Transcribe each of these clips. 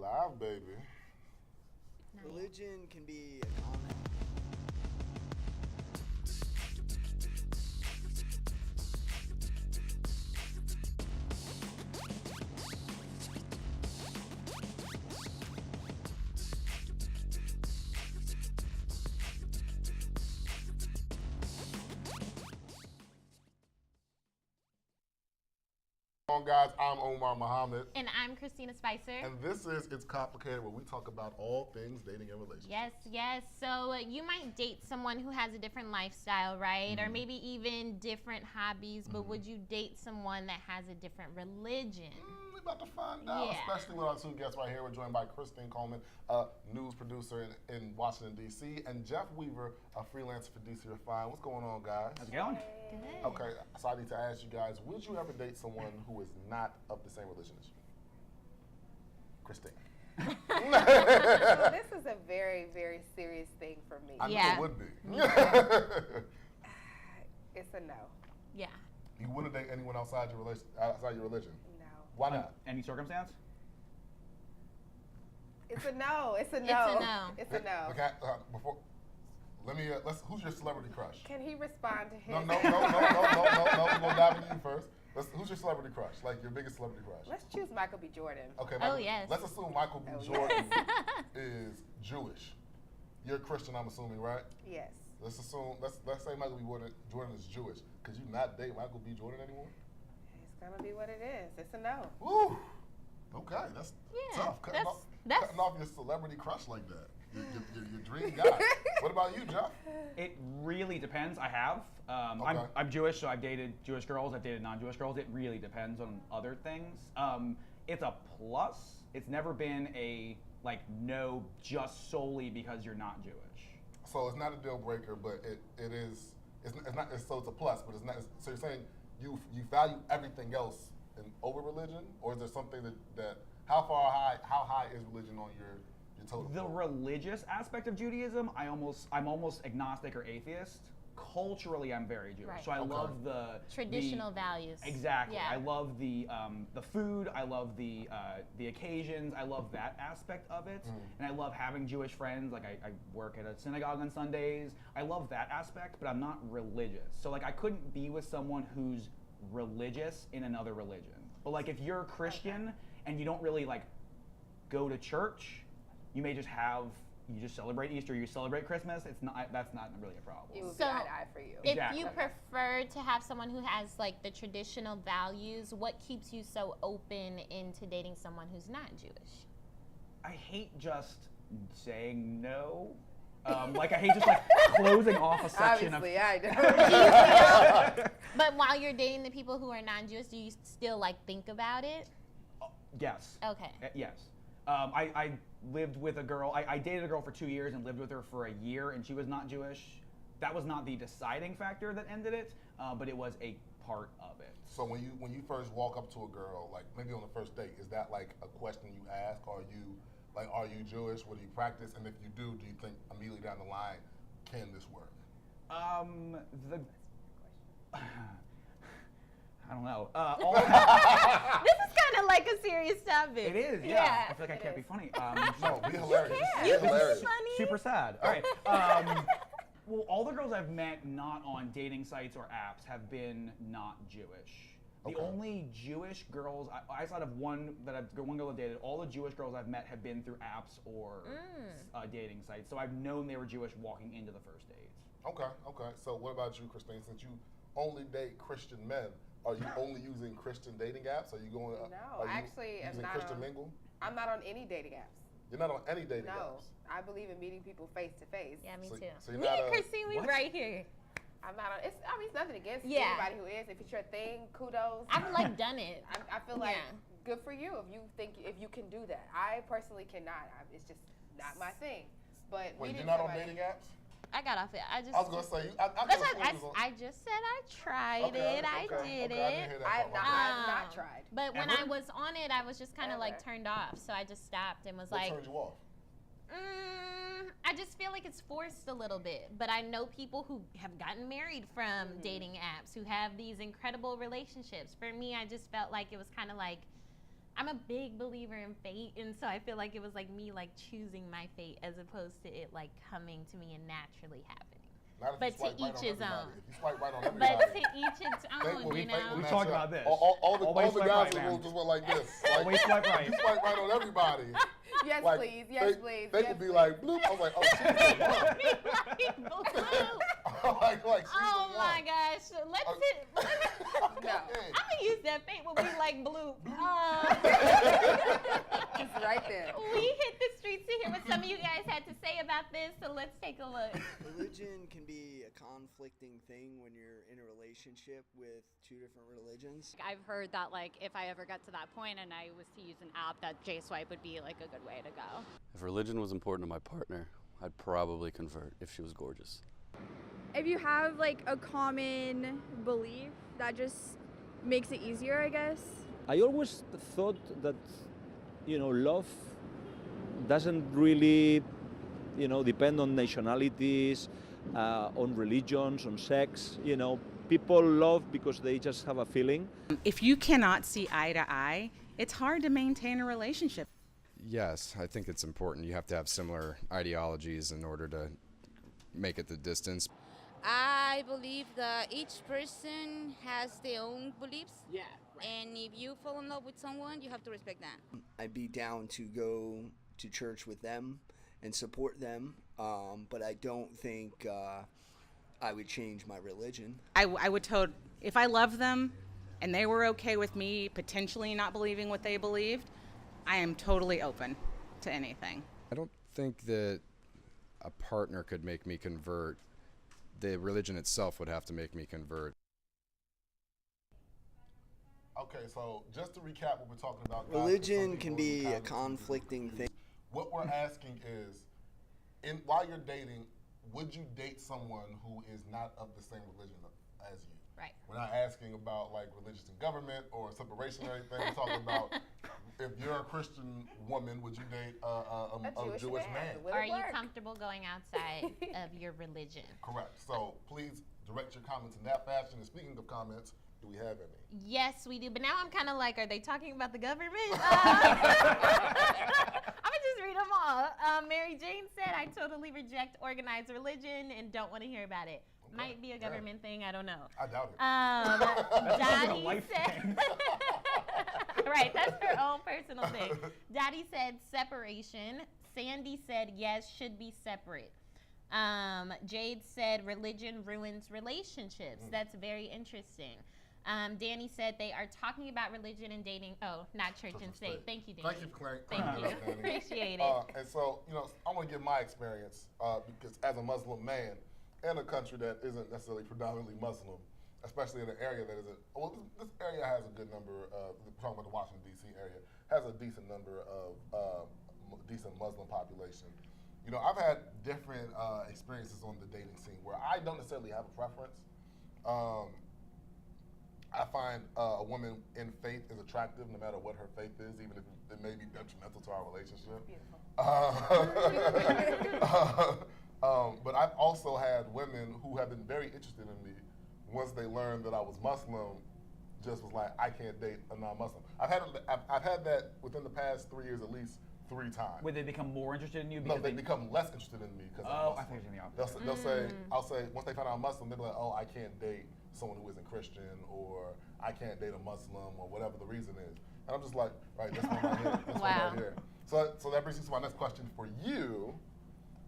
live, baby. Religion can be a common. Guys, I'm Omar Muhammad. And I'm Christina Spicer. And this is It's Complicated, where we talk about all things dating and relationships. Yes. So you might date someone who has a different lifestyle, right? Or maybe even different hobbies, but would you date someone that has a different religion? We're about to find out, especially with our two guests right here. We're joined by Christine Coleman, a news producer in Washington, D.C., and Jeff Weaver, a freelancer for DC Refined. What's going on, guys? How's it going? Good. Okay, so I need to ask you guys, would you ever date someone who is not of the same religion as you? Christine. So this is a very, very serious thing for me. I knew Yeah. it would be. It's a no. Yeah. You wouldn't date anyone outside your religion? No. Why not? Any circumstance? It's a no. It's a no. It's a no. It's a no. Okay, before, who's your celebrity crush? Can he respond to No, his? we're gonna dive into you first. Who's your celebrity crush? Like your biggest celebrity crush? Let's choose Michael B. Jordan. Okay. Oh, yes. Let's assume Michael B. Oh, Jordan is Jewish. You're a Christian, I'm assuming, right? Yes. Let's say Michael B. Jordan is Jewish. Could you not date Michael B. Jordan anymore? It's gonna be what it is. It's a no. Woo. Okay, that's Yeah, tough. Cutting that's- off your celebrity crush like that. Your dream guy. What about you, Jeff? It really depends. I have. Okay. I'm Jewish, so I've dated Jewish girls. I've dated non-Jewish girls. It really depends on other things. It's a plus. It's never been a no just solely because you're not Jewish. So it's not a deal breaker, but it is. It's not. So it's a plus, but it's not. So you're saying you value everything else over religion, or is there something that how high is religion on your totem The pole? religious aspect of Judaism, I'm almost agnostic or atheist. Culturally, I'm very Jewish, Right. so I Okay. love the Traditional values. Exactly. Yeah. I love the food. I love the occasions. I love that aspect of it, and I love having Jewish friends. Like I work at a synagogue on Sundays. I love that aspect, but I'm not religious. So I couldn't be with someone who's religious in another religion. But if you're a Christian and you don't really go to church, you may just celebrate Easter, you celebrate Christmas. That's not really a problem. It would So, be eye to eye for you. If Exactly. you prefer to have someone who has the traditional values, what keeps you so open into dating someone who's not Jewish? I hate just saying no. I hate just closing off a section Obviously, of. I do. But while you're dating the people who are non-Jewish, do you still think about it? Yes. Okay. Yes. I lived with a girl. I dated a girl for 2 years and lived with her for a year, and she was not Jewish. That was not the deciding factor that ended it, but it was a part of it. So when you first walk up to a girl, maybe on the first date, is that a question you ask? Are you Jewish? What do you practice? And if you do you think immediately down the line, can this work? I don't know. This is kind of like a serious topic. It is, yeah. Yeah. I feel like I can't be funny. No, be hilarious. can. Be You hilarious. funny. Super sad. All right. Well, all the girls I've met not on dating sites or apps have been not Jewish. The Okay. only Jewish girls, outside of one girl I've dated, all the Jewish girls I've met have been through apps or dating sites. So I've known they were Jewish walking into the first date. Okay. So what about you, Christine? Since you only date Christian men, are you only using Christian dating apps? Are you going? No, are you actually, I'm using not Christian on- Mingle? I'm not on any dating apps. You're not on any dating No, apps. I believe in meeting people face to face. Yeah, me So- too. so you're Me not and a- Christine, we What? right here. I'm not on. It's nothing against Yeah. anybody who is. If it's your thing, kudos. I've done it. I feel like Yeah. good for you if you can do that. I personally cannot. It's just not my thing. But Wait, meeting you're not on somebody- dating apps? I got off it. I was gonna say you. I That's could've what sworn you was on- I just said. I tried Okay, it. I okay, did okay, I didn't it. hear that I have part. not. Okay. I have not tried. But when Ever? I was on it, I was just kind of Ever. turned off. So I just stopped and was What like, turned you off? I just feel like it's forced a little bit. But I know people who have gotten married from dating apps who have these incredible relationships. For me, I just felt like it was kind of I'm a big believer in fate, and so I feel like it was like me like choosing my fate as opposed to it like coming to me and naturally happening. Not if But you swipe to right each on his everybody. own. If you swipe right on But everybody. to each its own, you know. We talked about this. All the Always swipe guys right, in the man. room just went like this. Always swipe right. You swipe right on everybody. Yes, Like, please. Yes, please. They yes, could be please. like, bloop. I was like, oh, she's the one. like, she's Oh the my one. gosh. Let's hit. No. Okay. I'm gonna use that fate when we like bloop. Just right there. We hit the streets to hear what some of you guys had to say about this, so let's take a look. Religion can be a conflicting thing when you're in a relationship with two different religions. I've heard that like if I ever got to that point and I was to use an app, that J-Swipe would be like a good way to go. If religion was important to my partner, I'd probably convert if she was gorgeous. If you have like a common belief, that just makes it easier, I guess. I always thought that, love doesn't really, depend on nationalities, on religions, on sex. People love because they just have a feeling. If you cannot see eye to eye, it's hard to maintain a relationship. Yes, I think it's important. You have to have similar ideologies in order to make it the distance. I believe that each person has their own beliefs. Yeah. Right. And if you fall in love with someone, you have to respect that. I'd be down to go to church with them and support them, but I don't think I would change my religion. I would if I loved them and they were okay with me potentially not believing what they believed, I am totally open to anything. I don't think that a partner could make me convert. The religion itself would have to make me convert. Okay, so just to recap what we're talking about. guys, 'cause some Religion people can in the be a comments will conflicting thing. What we're asking is, while you're dating, would you date someone who is not of the same religion as you? Right. We're not asking about like religious and government or separation or anything. We're talking about if you're a Christian woman, would you date a Jewish man? Are you comfortable going outside of your religion? Correct. So please direct your comments in that fashion. And speaking of comments, do we have any? Yes, we do. But now I'm kind of like, are they talking about the government? I'm going to just read them all. Mary Jane said, I totally reject organized religion and don't want to hear about it. Okay. Might be a government thing. I don't know. I doubt it. Daddy said, right, that's her own personal thing. Daddy said separation. Sandy said, yes, should be separate. Jade said religion ruins relationships. That's very interesting. Danny said they are talking about religion and dating. Oh, not church and state. Thank you, Danny. Thank you for clearing Thank you. that up, Danny. Appreciate it. And so, I want to give my experience because as a Muslim man in a country that isn't necessarily predominantly Muslim, especially in an area that isn't, well, this area has a good number of, we're talking about the Washington, D.C. area, has a decent number of decent Muslim population. I've had different experiences on the dating scene where I don't necessarily have a preference. I find a woman in faith is attractive no matter what her faith is, even if it may be detrimental to our relationship. But I've also had women who have been very interested in me once they learned that I was Muslim, just was like, I can't date a non-Muslim. I've had that within the past 3 years at least 3 times. Would they become more interested in you? No, they become less interested in me because I'm Muslim. I think it's the opposite. They'll say, I'll say, once they find out I'm Muslim, they'll be like, oh, I can't date someone who isn't Christian, or I can't date a Muslim, or whatever the reason is. And I'm just like, right, that's one right here. That's one right here. So that brings me to my next question for you.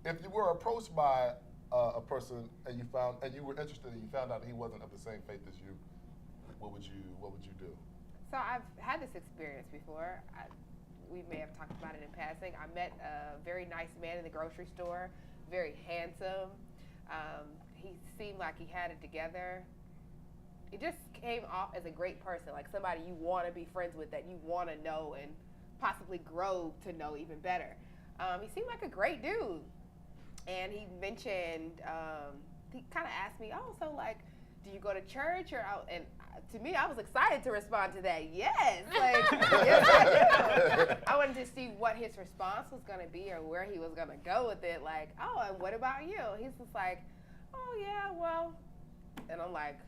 If you were approached by a person and you were interested and you found out he wasn't of the same faith as you, what would you do? So I've had this experience before. We may have talked about it in passing. I met a very nice man in the grocery store, very handsome. He seemed like he had it together. It just came off as a great person, like somebody you want to be friends with, that you want to know and possibly grow to know even better. He seemed like a great dude. And he mentioned, he kind of asked me, oh, so like, do you go to church? And to me, I was excited to respond to that. Yes, like, yes, I do. I wanted to see what his response was going to be or where he was going to go with it. Like, oh, and what about you? He's just like, oh, yeah, well. And I'm like,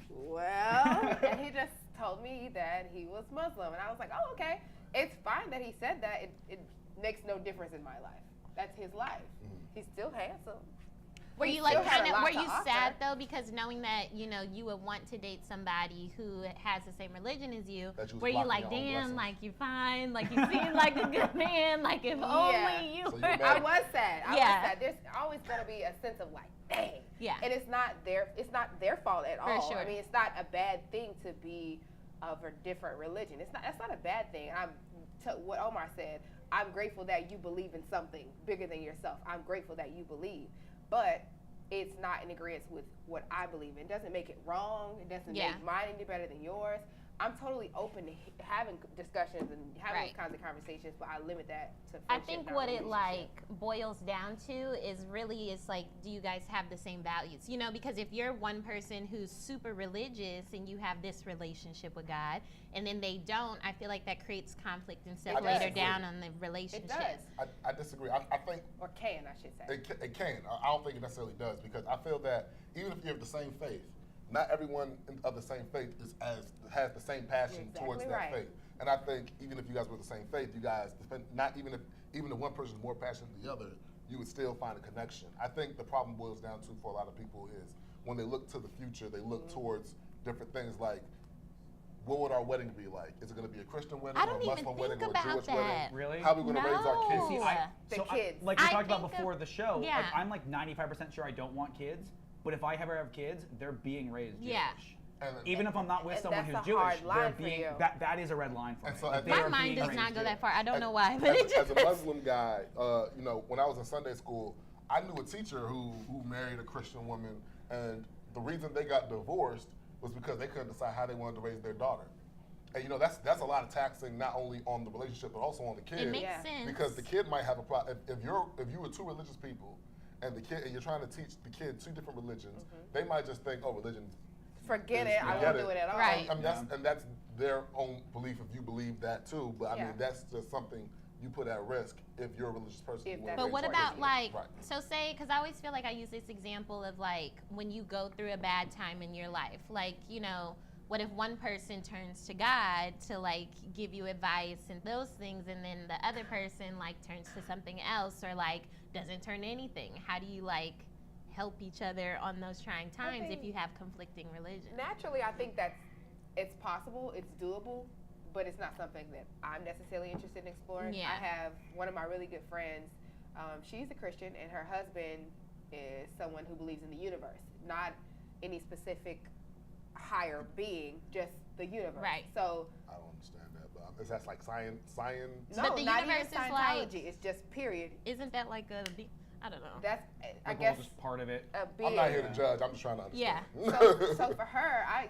well. And he just told me that he was Muslim, and I was like, oh, okay. It's fine that he said that. It makes no difference in my life. That's his life. He's still handsome. Were you still like had kind a of, lot were to you offer. sad though, because knowing that, you know, you would want to date somebody who has the same religion as you, That you was were you blocking like, your own damn, blessings. like you're fine, like you seem like a good man, like if only you So were. you're mad. I was sad. I was Yeah. sad. There's always gonna be a sense of like, dang. Yeah. And it's not their fault at all. sure. I mean, it's not a bad thing to be of a different religion. That's not a bad thing. What Omar said, I'm grateful that you believe in something bigger than yourself. I'm grateful that you believe. But it's not in agreement with what I believe in. It doesn't make it wrong. It doesn't make mine any better than yours. I'm totally open to having discussions and having those kinds of conversations, but I limit that to friendship. I think not what it relationship. like boils down to is really is like, do you guys have the same values? You know, because if you're one person who's super religious and you have this relationship with God, and then they don't, I feel like that creates conflict and stuff later down on the relationship. It does. I disagree. I think Or can, I should say. it can. I don't think it necessarily does, because I feel that even if you have the same faith, not everyone of the same faith has the same passion towards that faith. And I think even if you guys were the same faith, you guys, not even if one person is more passionate than the other, you would still find a connection. I think the problem boils down to, for a lot of people, is when they look to the future, they look towards different things like, what would our wedding be like? Is it going to be a Christian wedding, I or don't a even Muslim think wedding, or a about Jewish that. wedding? Really? How are we going to raise our kids? No. So kids. like we I talked about think before the show, like, yeah. I'm like 95% sure I don't want kids, but if I ever have kids, they're being raised Jewish. Yeah. Even if I'm not with And someone that's who's a Jewish, hard they're line for being you. that is a red line for And me. so Like, I they My are mind being does not raised go that Jewish. far. I don't know why, but it As just a Muslim guy, you know, when I was in Sunday school, I knew a teacher who married a Christian woman, and the reason they got divorced was because they couldn't decide how they wanted to raise their daughter. And you know, that's a lot of taxing, not only on the relationship but also on the kid. it makes sense. Because the kid might have a problem. If you were two religious people, and you're trying to teach the kid two different religions, they might just think, oh, religion. Forget it. I won't do it at all. Right. I mean, that's their own belief if you believe that too. But I mean, that's just something you put at risk if you're a religious person. If You that's wanna But what raise about kids. like, Right. so say, because I always feel like I use this example of like when you go through a bad time in your life, like, you know, what if one person turns to God to like give you advice and those things, and then the other person like turns to something else or like doesn't turn to anything? How do you like help each other on those trying times if you have conflicting religions? Naturally, I think it's possible, it's doable, but it's not something that I'm necessarily interested in exploring. Yeah. I have one of my really good friends. She's a Christian, and her husband is someone who believes in the universe, not any specific higher being, just the universe. Right. So I don't understand that, but is that like science? no, But the not universe even is like- Scientology. It's just period. Isn't that like a, I don't know. That's I The guess goal is part of it. a being. I'm not here to judge. I'm just trying to understand. Yeah. So for her, I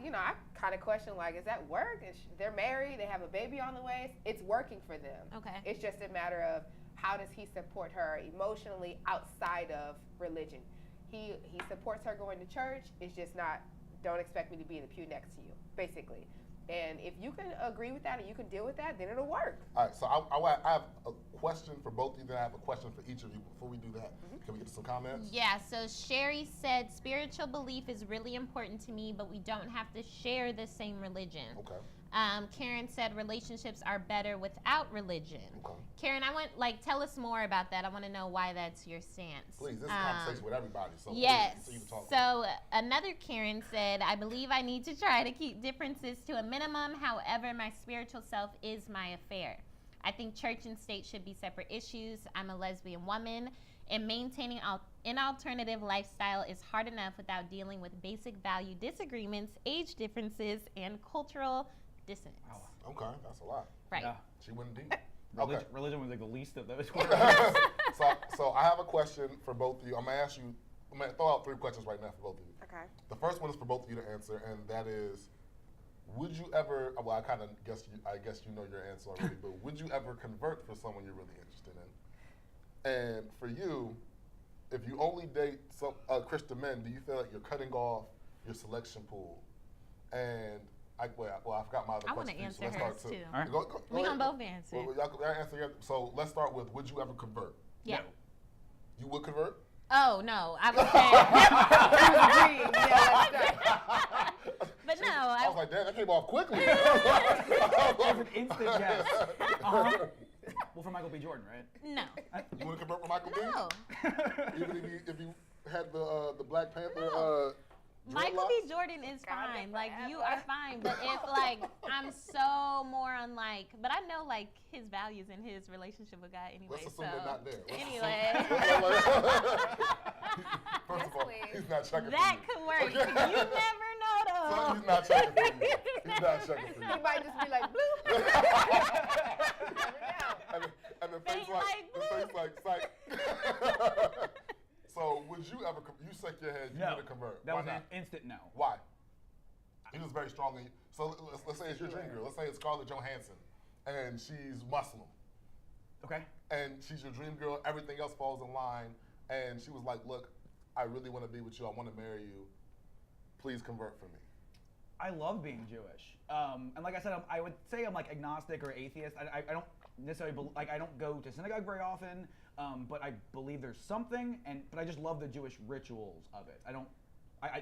kind of question, like, is that work? They're married, they have a baby on the way. It's working for them. Okay. It's just a matter of how does he support her emotionally outside of religion. He supports her going to church. It's just not, don't expect me to be in the pew next to you, basically. And if you can agree with that and you can deal with that, then it'll work. All right, so I have a question for both of you, then I have a question for each of you. Before we do that, can we get to some comments? Yeah, so Sherry said, spiritual belief is really important to me, but we don't have to share the same religion. Okay. Karen said, relationships are better without religion. Okay. Karen, tell us more about that. I want to know why that's your stance. Please, this is a conversation with everybody. So yes. please, you talk. So another Karen said, I believe I need to try to keep differences to a minimum. However, my spiritual self is my affair. I think church and state should be separate issues. I'm a lesbian woman, and maintaining an alternative lifestyle is hard enough without dealing with basic value disagreements, age differences, and cultural dissonance. Wow. Okay, that's a lot. Right. Yeah. She went deep. Religion was like the least of those. So I have a question for both of you. I'm gonna throw out 3 questions right now for both of you. Okay. The first one is for both of you to answer, and that is, would you ever? Well, I guess you know your answer already, but would you ever convert for someone you're really interested in? And for you, if you only date some Christian men, do you feel like you're cutting off your selection pool? And I forgot my other I question. want to for you, answer so let's hers start too. All right. Go We ahead. gonna both answer. Well, y'all answer your- So let's start with, would you ever convert? Yeah. No. You would convert? Oh no, I was saying. Yeah, that's right. But no, I was like, damn, that came off quickly. That was an instant yes. Well, for Michael B. Jordan, right? No. You want to convert for Michael No. B? Even if you had the Black Panther. Michael B. Jordan is fine. Like, you are fine. But if, like, I'm so more on, like, but I know, like, his values and his relationship with God anyway. Let's assume they're not there. Anyway. First of all, he's not checking That for could work. Okay. You never know, though. So he's not checking for you. He's not checking for you. He might just be like, bloop. And the face like, psych. So would you ever, you shake your head, you wouldn't convert. That Why was not? an instant no. Why? He was very strong. So let's say it's your dream girl. Let's say it's Scarlett Johansson, and she's Muslim. Okay. And she's your dream girl. Everything else falls in line. And she was like, look, I really want to be with you. I want to marry you. Please convert for me. I love being Jewish. And like I said, I would say I'm like agnostic or atheist. I don't necessarily, I don't go to synagogue very often, but I believe there's something, but I just love the Jewish rituals of it.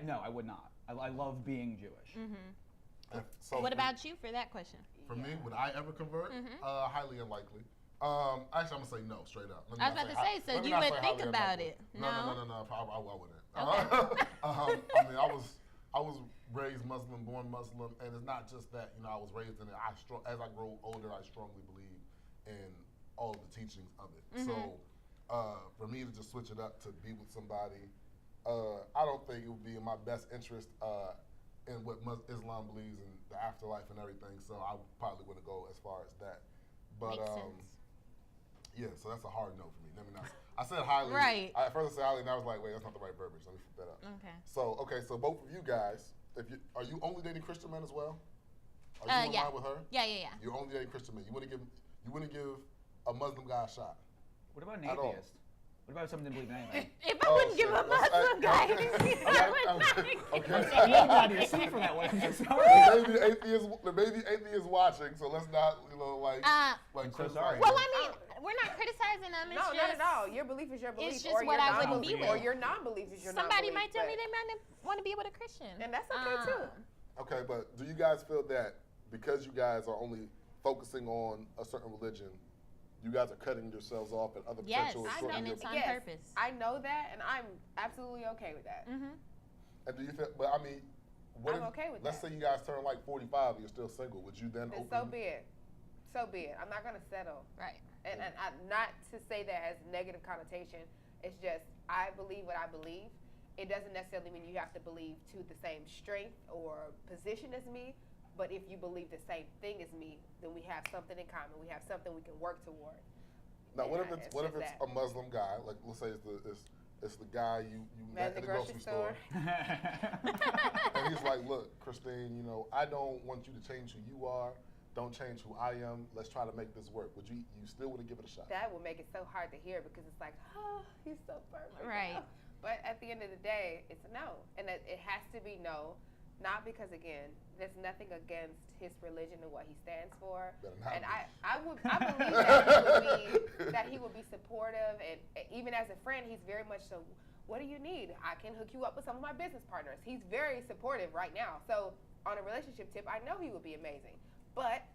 No, I would not. I love being Jewish. Mm-hmm. So what about you for that question? For me, would I ever convert? Highly unlikely. Actually, I'm gonna say no, straight up. I was about to say, so you would think about it. No. I wouldn't. Okay. I mean, I was raised Muslim, born Muslim, and it's not just that. You know, I was raised in it. As I grow older, I strongly believe in all of the teachings of it. Mm-hmm. So, for me to just switch it up to be with somebody, I don't think it would be in my best interest in what Islam believes in the afterlife and everything. So I probably wouldn't go as far as that. But Makes sense. yeah, so that's a hard no for me. I said highly. Right. At first I said highly, and I was like, wait, that's not the right verbiage. Let me flip that up. Okay. So both of you guys, are you only dating Christian men as well? Are you in line with her? Yeah. You're only dating Christian men. You wouldn't give a Muslim guy a shot. What about an atheist? What about if someone didn't believe in anything? If I wouldn't give a Muslim guy, Anybody see for that one. Sorry. There may be atheists watching, so let's not, sorry. Well, I mean, we're not criticizing them. It's No, just, not at all. Your belief is your belief. It's just or what your I wouldn't non-belief, be Or with. your non-belief is your somebody non-belief. might tell me they might want to be with a Christian. And that's okay, too. Okay, but do you guys feel that because you guys are only focusing on a certain religion, you guys are cutting yourselves off at other potential? And it's on purpose. I know that, and I'm absolutely okay with that. Mm-hmm. And do you feel? But I mean, I'm okay with let's that. say you guys turn like 45 and you're still single. Would you then And open? so be it. So be it. I'm not gonna settle. Right. And not to say that as negative connotation. It's just I believe what I believe. It doesn't necessarily mean you have to believe to the same strength or position as me. But if you believe the same thing as me, then we have something in common. We have something we can work toward. Now, what if it's a Muslim guy? Like, let's say it's the guy you met at the grocery store. And he's like, look, Christine, you know, I don't want you to change who you are. Don't change who I am. Let's try to make this work. Would you still want to give it a shot? That would make it so hard to hear because it's like, oh, he's so perfect. Right. But at the end of the day, it's a no. And it has to be no. Not because, again, there's nothing against his religion and what he stands for. And I believe that he would be supportive. And even as a friend, he's very much so, what do you need? I can hook you up with some of my business partners. He's very supportive right now. So on a relationship tip, I know he would be amazing. But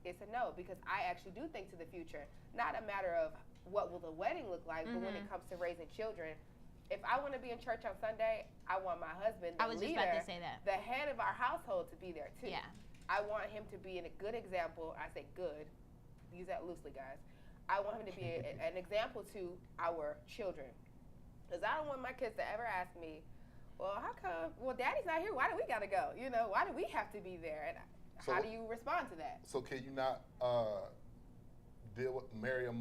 it's a no because I actually do think to the future. Not a matter of what will the wedding look like, but when it comes to raising children, if I want to be in church on Sunday, I want my husband, the leader, just about to say that. The head of our household, to be there too. Yeah. I want him to be a good example. I say good, use that loosely, guys. I want him to be an example to our children, because I don't want my kids to ever ask me, well, how come? Well, Daddy's not here. Why do we gotta go? You know, why do we have to be there? And how do you respond to that? So can you not marry a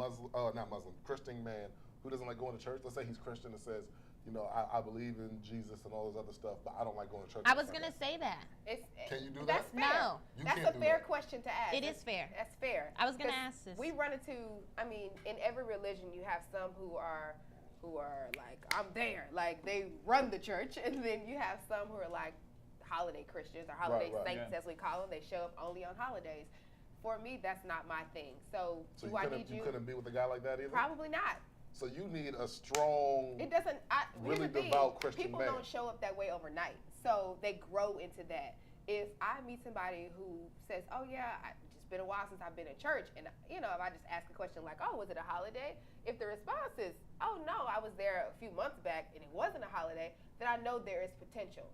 Christian man who doesn't like going to church? Let's say he's Christian and says, you know, I believe in Jesus and all this other stuff, but I don't like going to church. I was going to say that. Can you do that? That's fair. No. That's a fair question to ask. It is fair. That's fair. I was going to ask this. We run into, I mean, in every religion you have some who are like, I'm there. Like, they run the church. And then you have some who are like holiday Christians or holiday saints, as we call them. They show up only on holidays. For me, that's not my thing. So do I need you? You couldn't be with a guy like that either? Probably not. So you need a strong, it doesn't, really devout Christian people man. People don't show up that way overnight. So they grow into that. if I meet somebody who says, oh yeah, it's just been a while since I've been in church, and if I just ask a question like, oh, was it a holiday? If the response is, oh no, I was there a few months back and it wasn't a holiday, then I know there is potential.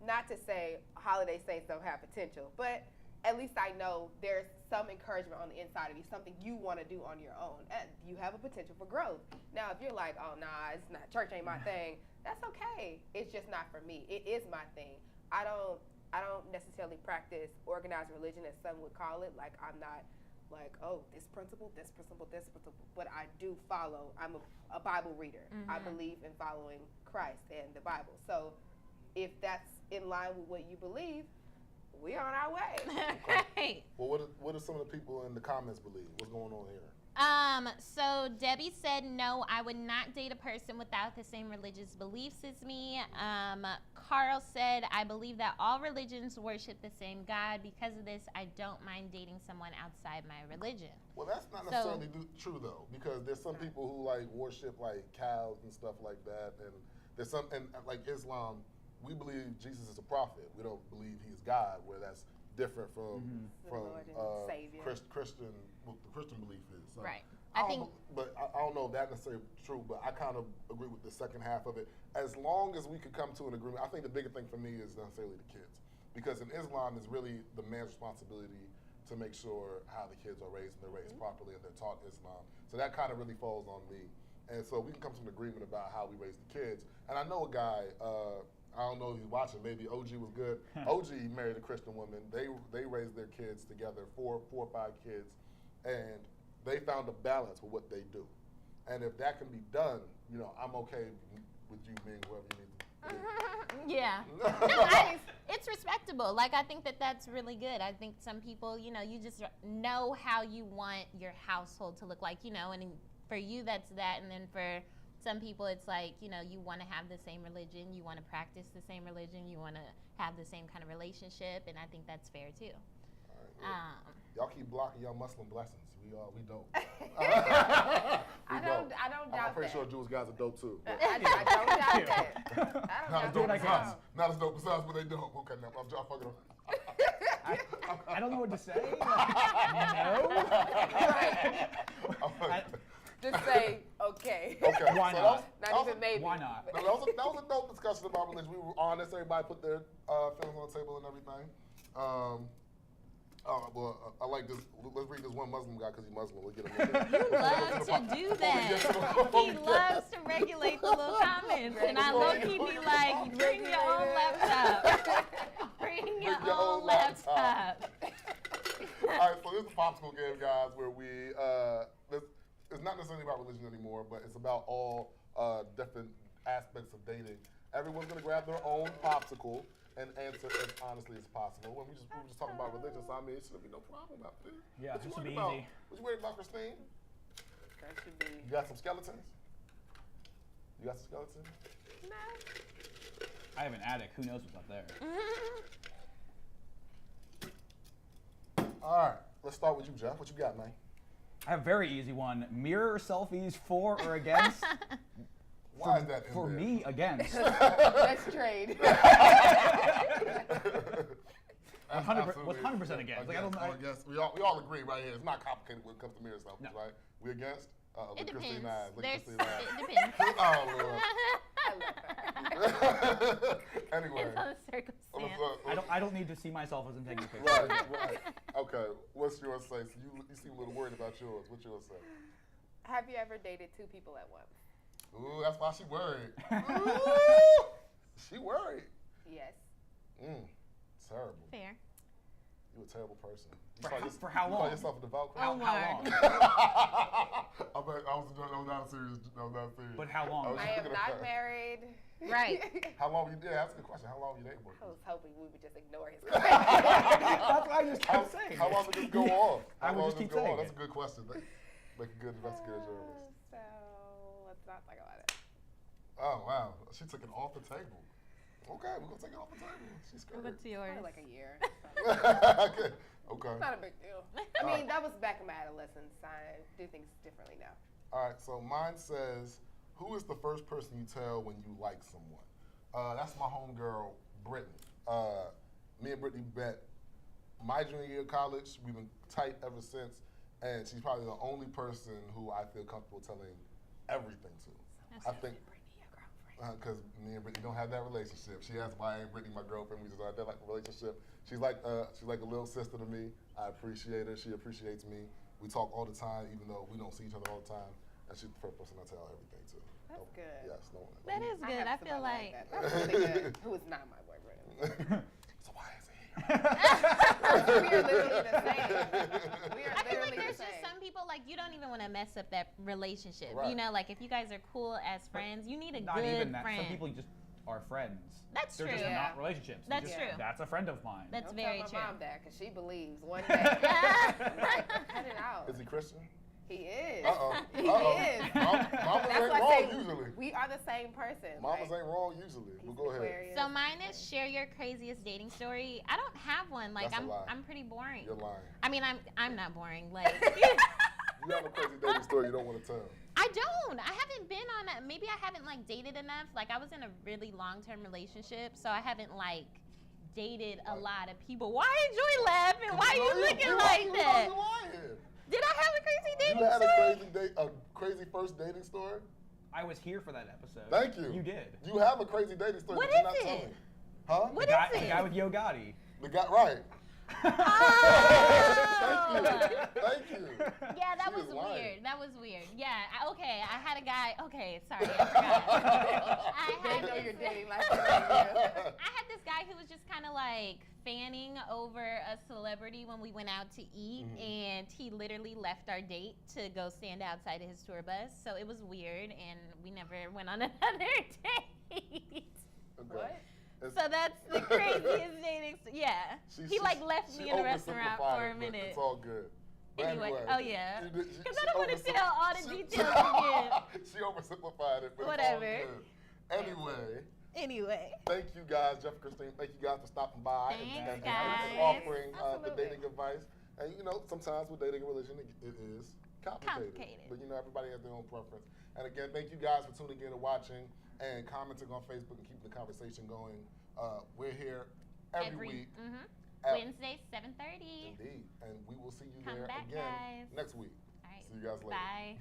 Not to say holiday saints don't have potential, but at least I know there's some encouragement on the inside of you, something you want to do on your own. You have a potential for growth. Now, if you're like, oh, nah, it's not, church ain't my thing, that's okay. It's just not for me. It is my thing. I don't necessarily practice organized religion, as some would call it. Like, I'm not like, oh, this principle, but I do follow. I'm a Bible reader. Mm-hmm. I believe in following Christ and the Bible. So if that's in line with what you believe, we on our way. Right. Well, what do some of the people in the comments believe? What's going on here? So Debbie said, no, I would not date a person without the same religious beliefs as me. Carl said, I believe that all religions worship the same God. Because of this, I don't mind dating someone outside my religion. Well, that's not necessarily true, though, because there's some people who worship cows and stuff like that, and there's some, and like Islam, we believe Jesus is a prophet. We don't believe he's God, where that's different from Christian, what the Christian belief is. So right. I don't know if that's necessarily true, but I kind of agree with the second half of it. As long as we could come to an agreement, I think the bigger thing for me is necessarily the kids. Because in Islam, it's really the man's responsibility to make sure how the kids are raised and they're raised properly and they're taught Islam. So that kind of really falls on me. And so we can come to an agreement about how we raise the kids. And I know a guy, I don't know if he's watching, maybe OG was good. OG married a Christian woman. They raised their kids together, four or five kids, and they found a balance with what they do. And if that can be done, I'm okay with you being whoever you need to be. Yeah. It's respectable. Like, I think that's really good. I think some people, you just know how you want your household to look like, and for you that's that, and then for some people it's like, you want to have the same religion, you want to practice the same religion, you want to have the same kind of relationship, and I think that's fair too. All right, y'all keep blocking y'all Muslim blessings. We don't. I don't doubt that. I'm pretty sure Jewish guys are dope too. I don't doubt that. Not as dope as us. Not as dope as us, but they dope. Okay, now I'm fucking up. I don't know what to say. No. Just say okay. Okay. Why not? Not even maybe. Why not? No, that was a dope discussion about religion. We were honest. Everybody put their feelings on the table and everything. Well, I like this. Let's read this one Muslim guy because he's Muslim. We'll get him in there. You love to do that. He loves to regulate the little comments, and I low-key be like, bring your own laptop. Bring your own laptop. All right, so this is a popsicle game, guys, where we it's not necessarily about religion anymore, but it's about all different aspects of dating. Everyone's gonna grab their own popsicle and answer as honestly as possible. When we were just talking about religion, so I mean, it shouldn't be no problem about this. Yeah, this should be about? easy. What you worried about, Christine? That should be. You got some skeletons? You got some skeletons? No. I have an attic. Who knows what's up there? All right, let's start with you, Jeff. What you got, man? I have a very easy one. Mirror selfies for or against? Why is that in for there? me, against. Let's trade. 100% against. Like, I guess we all agree right here. It's not complicated when it comes to mirror selfies, right? We against? It depends. It depends. Oh, Lord. Anyway. It's on the circumstance. I don't need to see myself as I'm taking a picture. Right. Okay. What's yours say? So you seem a little worried about yours. What's yours say? Have you ever dated two people at once? Ooh, that's why she worried. Ooh, she worried. Yes. Terrible. Fair. You a terrible person. For how long? You call yourself a devout Christian? How long? I was not serious. But how long? I am not married. Right. How long were you dating? That's a good question. How long were you dating? I was hoping we would just ignore his question. That's what I just kept saying. How long did this go on? I would just keep saying That's a good question. Like a good investigative journalist. So let's not talk about it. Oh, wow. She took it off the table. Okay, we're going to take it off the table. She's scared. What's yours? Probably like a year. Okay. Not a big deal. I mean, that was back in my adolescence. I do things differently now. All right, so mine says, who is the first person you tell when you like someone? That's my homegirl, Brittany. Me and Brittany met my junior year of college. We've been tight ever since, and she's probably the only person who I feel comfortable telling everything to. I think because me and Brittany don't have that relationship. She asked why ain't Brittany my girlfriend. We just don't have that like relationship. She's like a little sister to me. I appreciate her. She appreciates me. We talk all the time, even though we don't see each other all the time. And she's the first person I tell everything to. That's good. Yes, no one. That is good. I feel like that. That's really good. Who is not my boyfriend. So why is he here? We are literally the same. We are I feel like literally there's the just same. some people like you don't even want to mess up that relationship. Right. You know, like if you guys are cool as friends, you need a Not good even that. friend. Some people just are friends. That's They're true. just Yeah. not relationships. That's Just, true. That's a friend of mine. That's Don't very tell true. my mom that because she believes one day. I'm like, cut it out. Is he Christian? He is. Uh-oh. He Uh-oh. is. Mamas That's ain't why I wrong say usually. we are the same person. Mamas like, ain't wrong usually. Well, go ahead. Aquarius. So mine is share your craziest dating story. I don't have one. Like That's a lie. I'm pretty boring. You're lying. I mean, I'm not boring. Like You have a crazy dating story you don't want to tell. I don't. I haven't been on a. Maybe I haven't like dated enough. Like I was in a really long-term relationship, so I haven't like dated a lot of people. Why is Joy laughing? Why are you looking like that? You lying. Did I have a crazy dating You had story? a crazy first dating story? I was here for that episode. Thank you. You did. You have a crazy dating story. What but you're is not it? telling. Huh? What the guy, is it? The guy with Yo Gotti. The guy, right. Oh. Thank you. Yeah, that She was is lying. weird. That was weird. Yeah, I had a guy. Okay, sorry, I forgot. They know you're dating like I had this guy who was just kind of like fanning over a celebrity when we went out to eat, and he literally left our date to go stand outside of his tour bus. So it was weird, and we never went on another date. Okay. It's- So that's the craziest dating. Yeah, he like left she me in a restaurant oversimplified for a it, but minute. it's all good. But Anyway, oh yeah, she because I don't want to oversim- tell all the she- details again. She oversimplified it, but Whatever. It's all good. Anyway, thank you guys, Jeff and Christine. Thank you guys for stopping by Thanks, and guys. offering the Absolutely. dating advice. And you know, sometimes with dating and religion, it is complicated. But you know, everybody has their own preference. And again, thank you guys for tuning in and watching and commenting on Facebook and keeping the conversation going. We're here every week. at- Wednesday, 7:30. Indeed. And we will see you Come there back, again guys. next week. All right. See you guys later. Bye.